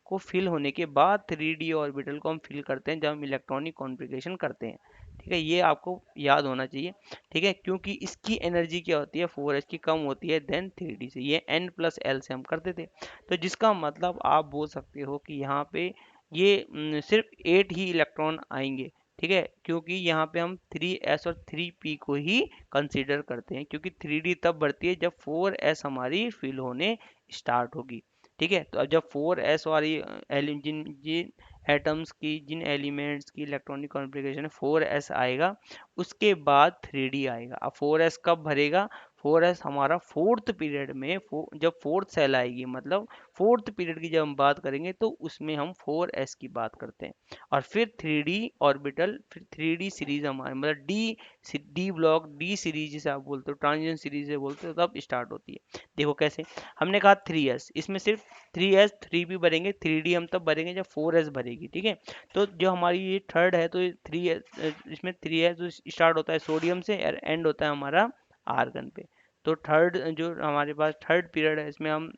को फिल होने के बाद 3d ऑर्बिटल को हम फिल करते हैं जब हम इलेक्ट्रॉनिक कॉन्फ़िगरेशन करते हैं। ठीक है। ये आपको याद होना चाहिए। ठीक है। क्योंकि इसकी एनर्जी क्या होती है, 4s की कम होती है देन 3d से। ये n+l से हम करते थे। तो जिसका मतलब आप बोल सकते हो कि यहाँ पे ये सिर्फ 8 ही इलेक्ट्रॉन आएंगे। ठीक है। क्योंकि यहाँ पे हम 3s और 3p को ही कंसीडर करते हैं, क्योंकि 3d तब बढ़ती है जब 4s हमारी फिल होने स्टार्ट होगी। ठीक है। तो अब जब 4s वाली जिन जिन एटम्स की, जिन एलिमेंट्स की इलेक्ट्रॉनिक कॉन्फ़िगरेशन 4s आएगा, उसके बाद 3d आएगा। अब 4s कब भरेगा, 4s हमारा फोर्थ पीरियड में, जब फोर्थ सेल आएगी, मतलब फोर्थ पीरियड की जब हम बात करेंगे तो उसमें हम 4s की बात करते हैं। और फिर 3d ऑर्बिटल, फिर 3d सीरीज हमारे मतलब डी ब्लॉक, डी सीरीज जिसे आप बोलते हो, ट्रांजिशन सीरीज से बोलते हो, तब स्टार्ट होती है। देखो कैसे, हमने कहा 3s, इसमें सिर्फ 3s 3p भरेंगे, 3d हम तब भरेंगे जब 4s भरेगी। ठीक है। तो जो हमारी ये थर्ड है, तो 3s, इसमें 3s तो स्टार्ट होता है सोडियम से और एंड होता है हमारा आर्गन पे। तो थर्ड जो हमारे पास थर्ड पीरियड है, इसमें हम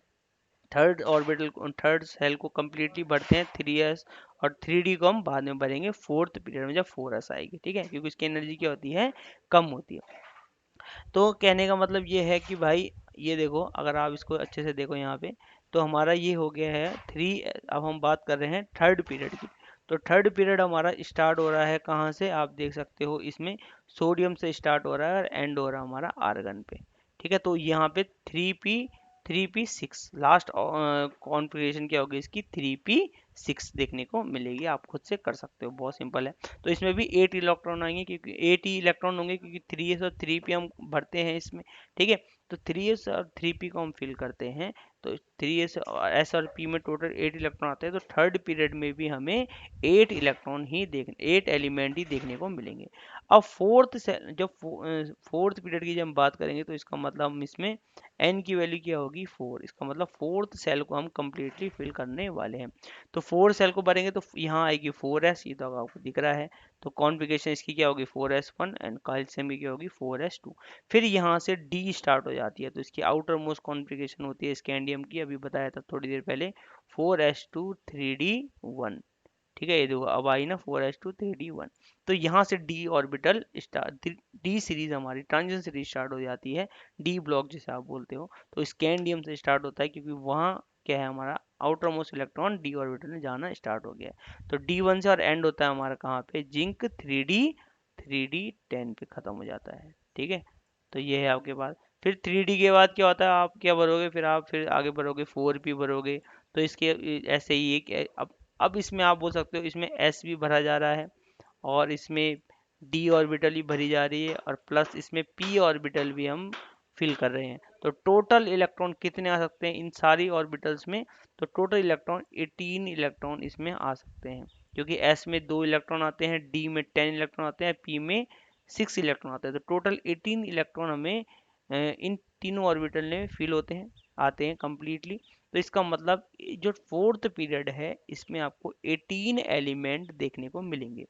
थर्ड सेल को कम्प्लीटली भरते हैं 3s, और 3d को हम बाद में भरेंगे फोर्थ पीरियड में जब 4s आएगी, ठीक है, क्योंकि इसकी एनर्जी क्या होती है, कम होती है। तो कहने का मतलब ये है कि भाई ये देखो, अगर आप इसको अच्छे से देखो यहाँ पे, तो हमारा ये हो गया है 3। अब हम बात कर रहे हैं थर्ड पीरियड की। तो थर्ड पीरियड हमारा स्टार्ट हो रहा है कहाँ से, आप देख सकते हो इसमें सोडियम से स्टार्ट हो रहा है और एंड हो रहा है हमारा आर्गन पे, ठीक है। तो यहाँ पे 3p6 लास्ट कॉन्फ़िगरेशन क्या होगी इसकी, 3p6 देखने को मिलेगी। आप खुद से कर सकते हो, बहुत सिंपल है। तो इसमें भी 8 इलेक्ट्रॉन आएंगे, क्योंकि 8 ही इलेक्ट्रॉन होंगे, क्योंकि 3s और 3p हम भरते हैं इसमें, ठीक है। तो 3s और 3p को हम फिल करते हैं, तो 3s और p में टोटल 8 इलेक्ट्रॉन आते हैं। तो थर्ड पीरियड में भी हमें 8 एलिमेंट ही देखने को मिलेंगे। अब फोर्थ पीरियड की जब हम बात करेंगे, तो इसका मतलब हम इसमें n की वैल्यू क्या होगी, 4। इसका मतलब फोर्थ सेल को हम कंप्लीटली फिल करने वाले हैं। तो 4 सेल को भरेंगे तो यहाँ आएगी 4s, ये तो आपको दिख रहा है। तो कॉन्फ़िगरेशन इसकी क्या होगी, 4s1, एंड कैल्शियम की क्या होगी, 4s2। फिर यहाँ से डी स्टार्ट हो जाती है, तो इसकी आउटर मोस्ट कॉन्फ़िगरेशन होती है स्कैंडियम की, अभी बताया था थोड़ी देर पहले, 4s2 3d1, ठीक है। ये देखो अब आई ना 4s2 3d1। तो यहाँ से D orbital start, D series हमारी ट्रांजिशन सीरीज स्टार्ट हो जाती है, डी ब्लॉक जिसे आप बोलते हो। तो स्कैंडियम से स्टार्ट होता है, क्योंकि वहाँ क्या है, हमारा outer most electron D orbital में जाना स्टार्ट हो गया है। तो डी1 से और एंड होता है हमारा कहाँ पे, जिंक 3d10 पे खत्म हो जाता है, ठीक है। तो ये है आपके पास। फिर 3d के बाद क्या होता है, आप क्या भरोगे, फिर आप फिर आगे भरोगे 4p भरोगे। तो इसके ऐसे ही एक अब इसमें आप बोल सकते हो इसमें s भी भरा जा रहा है, और इसमें डी ऑर्बिटल भी भरी जा रही है, और प्लस इसमें पी ऑर्बिटल भी हम फिल कर रहे हैं। तो टोटल इलेक्ट्रॉन कितने आ सकते हैं इन सारी ऑर्बिटल्स में, तो टोटल इलेक्ट्रॉन 18 इलेक्ट्रॉन इसमें आ सकते हैं, क्योंकि एस में 2 इलेक्ट्रॉन आते हैं, डी में 10 इलेक्ट्रॉन आते हैं, पी में 6 इलेक्ट्रॉन आते हैं। तो टोटल 18 इलेक्ट्रॉन हमें इन तीनों ऑर्बिटल में फिल होते हैं, आते हैं कम्प्लीटली। तो इसका मतलब जो फोर्थ पीरियड है, इसमें आपको 18 एलिमेंट देखने को मिलेंगे।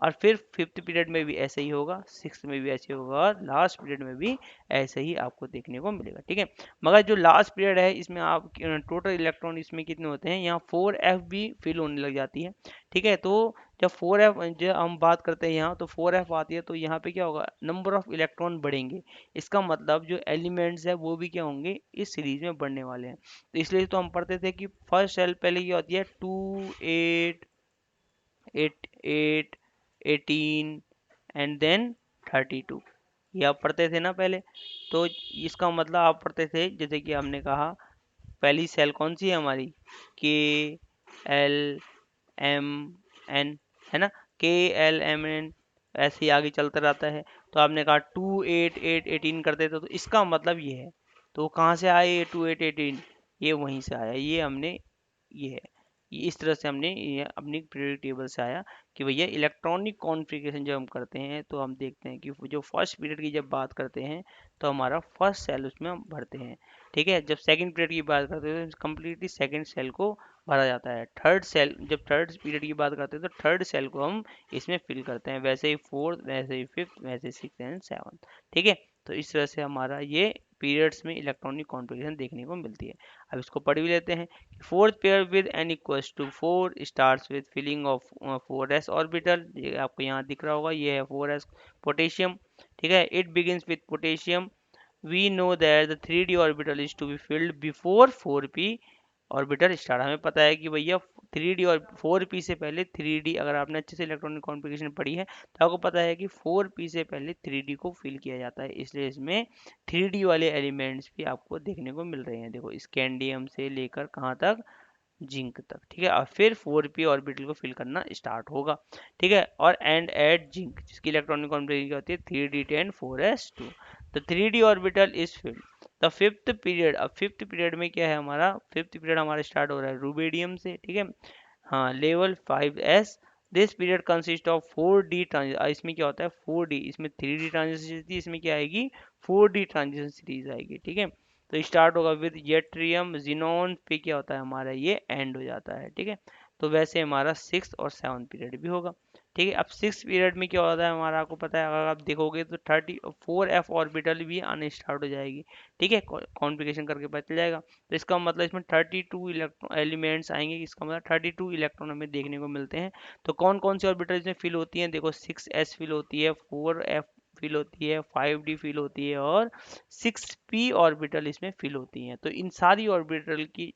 और फिर फिफ्थ पीरियड में भी ऐसे ही होगा, सिक्स्थ में भी ऐसे होगा, और लास्ट पीरियड में भी ऐसे ही आपको देखने को मिलेगा, ठीक है। मगर जो लास्ट पीरियड है, इसमें आप टोटल इलेक्ट्रॉन इसमें कितने होते हैं, यहाँ 4f भी फिल होने लग जाती है, ठीक है। तो जब 4f जब हम बात करते हैं यहाँ, तो 4f आती है, तो यहाँ पे क्या होगा, नंबर ऑफ इलेक्ट्रॉन बढ़ेंगे। इसका मतलब जो एलिमेंट्स है वो भी क्या होंगे, इस सीरीज में बढ़ने वाले हैं। तो इसलिए तो हम पढ़ते थे कि फर्स्ट सेल पहले क्या होती है, 2 8 8 8 18 एंड देन 32, ये आप पढ़ते थे ना पहले। तो इसका मतलब आप पढ़ते थे, जैसे कि हमने कहा पहली सेल कौन सी है हमारी, के एल एम एन, है ना, KLMN, ऐसे ही आगे चलता रहता है। तो आपने कहा 2 8 8 18 करते थे, तो इसका मतलब ये है। तो कहाँ से आए ये 2 8 18, ये वहीं से आया, ये हमने, ये है, ये इस तरह से हमने ये अपनी पीरियोडिक टेबल से आया कि भैया इलेक्ट्रॉनिक कॉन्फ़िगरेशन जब हम करते हैं, तो हम देखते हैं कि जो फर्स्ट पीरियड की जब बात करते हैं, तो हमारा फर्स्ट सेल उसमें हम भरते हैं, ठीक है। जब सेकंड पीरियड की बात करते हैं, तो कम्प्लीटली सेकंड सेल को भरा जाता है। थर्ड सेल, जब थर्ड पीरियड की बात करते हैं, तो थर्ड सेल को हम इसमें फिल करते हैं, वैसे ही फोर्थ, वैसे ही फिफ्थ, वैसे सिक्स एंड सेवन्थ, ठीक है। तो इस तरह से हमारा ये पीरियड्स में इलेक्ट्रॉनिक कॉन्फ़िगरेशन देखने को मिलती है। अब इसको पढ़ भी लेते हैं। Fourth pair with n equals to 4 starts with filling of 4s orbital, ये आपको यहाँ दिख रहा होगा, ये है 4s पोटेशियम, ठीक है। It begins with potassium, we know that the 3d orbital is to be filled before 4p orbital start. हमें पता है कि भैया 3d और 4p से पहले 3d, अगर आपने अच्छे से इलेक्ट्रॉनिक कॉन्फ़िगरेशन पढ़ी है, तो आपको पता है कि 4p से पहले 3d को फिल किया जाता है, इसलिए इसमें 3d वाले एलिमेंट्स भी आपको देखने को मिल रहे हैं। देखो स्कैंडियम से लेकर कहाँ तक, जिंक तक, ठीक है। और फिर 4p ऑर्बिटल को फिल करना स्टार्ट होगा, ठीक है। और एंड एट जिंक, जिसकी इलेक्ट्रॉनिक कॉन्फ़िगरेशन होती है 3d10 4s2, the 3d orbital is filled the fifth period. अब फिफ्थ पीरियड में क्या है हमारा, फिफ्थ पीरियड हमारा स्टार्ट हो रहा है रूबेडियम से, ठीक है। हाँ, level 5s। This period consist of 4d transition, इसमें क्या होता है 4d, इसमें 3d ट्रांजिशन थी, इसमें क्या आएगी 4d ट्रांजिशन सीरीज आएगी, ठीक है। तो स्टार्ट होगा विद येट्रियम जिनोन, पे क्या होता है हमारा ये एंड हो जाता है, ठीक है। तो वैसे हमारा सिक्स और सेवन पीरियड भी होगा, ठीक है। अब 6 पीरियड में क्या होता है हमारा, आपको पता है, अगर आप देखोगे तो 34f ऑर्बिटल भी आने स्टार्ट हो जाएगी। ठीक है, कॉन्फ़िगरेशन करके पता चल जाएगा। तो इसका मतलब इसमें 32 इलेक्ट्रॉन एलिमेंट्स आएंगे, इसका मतलब 32 इलेक्ट्रॉन हमें देखने को मिलते हैं। तो कौन कौन सी ऑर्बिटल इसमें फिल होती हैं, देखो 6s फिल होती है, 4f फिल होती है, 5d फिल होती है और 6p ऑर्बिटल इसमें फिल होती हैं। तो इन सारी ऑर्बिटल की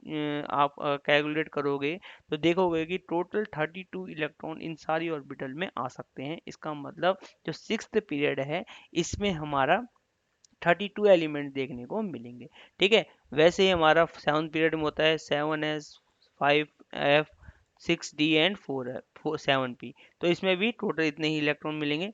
आप कैलकुलेट करोगे तो देखोगे कि टोटल 32 इलेक्ट्रॉन इन सारी ऑर्बिटल में आ सकते हैं। इसका मतलब जो 6th पीरियड है इसमें हमारा 32 एलिमेंट देखने को मिलेंगे। ठीक है, वैसे ही हमारा 7th पीरियड में होता है 7s, 5f, 6d and 4f, 7p। तो इसमें भी टोटल इतने ही इलेक्ट्रॉन मिलेंगे।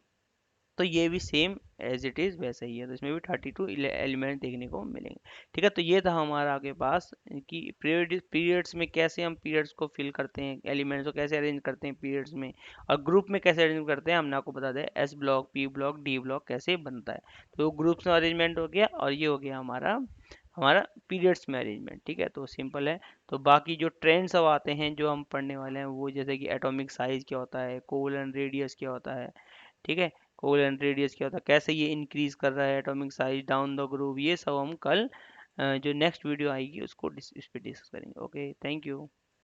तो ये भी सेम एज इट इज़ वैसा ही है, तो इसमें भी 32 एलिमेंट देखने को मिलेंगे। ठीक है, तो ये था हमारा आपके पास कि पीरियड्स में कैसे हम पीरियड्स को फिल करते हैं, एलिमेंट्स को कैसे अरेंज करते हैं पीरियड्स में, और ग्रुप में कैसे अरेंज करते हैं। हमने आपको बता दिया S block, P block, D block कैसे बनता है। तो ग्रुप्स में अरेंजमेंट हो गया, और ये हो गया हमारा हमारा पीरियड्स में अरेंजमेंट। ठीक है, तो सिंपल है। तो बाकी जो ट्रेंड्स अब आते हैं जो हम पढ़ने वाले हैं, वो जैसे कि एटॉमिक साइज क्या होता है, कोवलेंट रेडियस क्या होता है, ठीक है, कोवलेंट रेडियस क्या होता है, कैसे ये इंक्रीज कर रहा है atomic size down the group, ये सब हम कल जो नेक्स्ट वीडियो आएगी उसको इस पे डिस्कस करेंगे। Okay, thank you.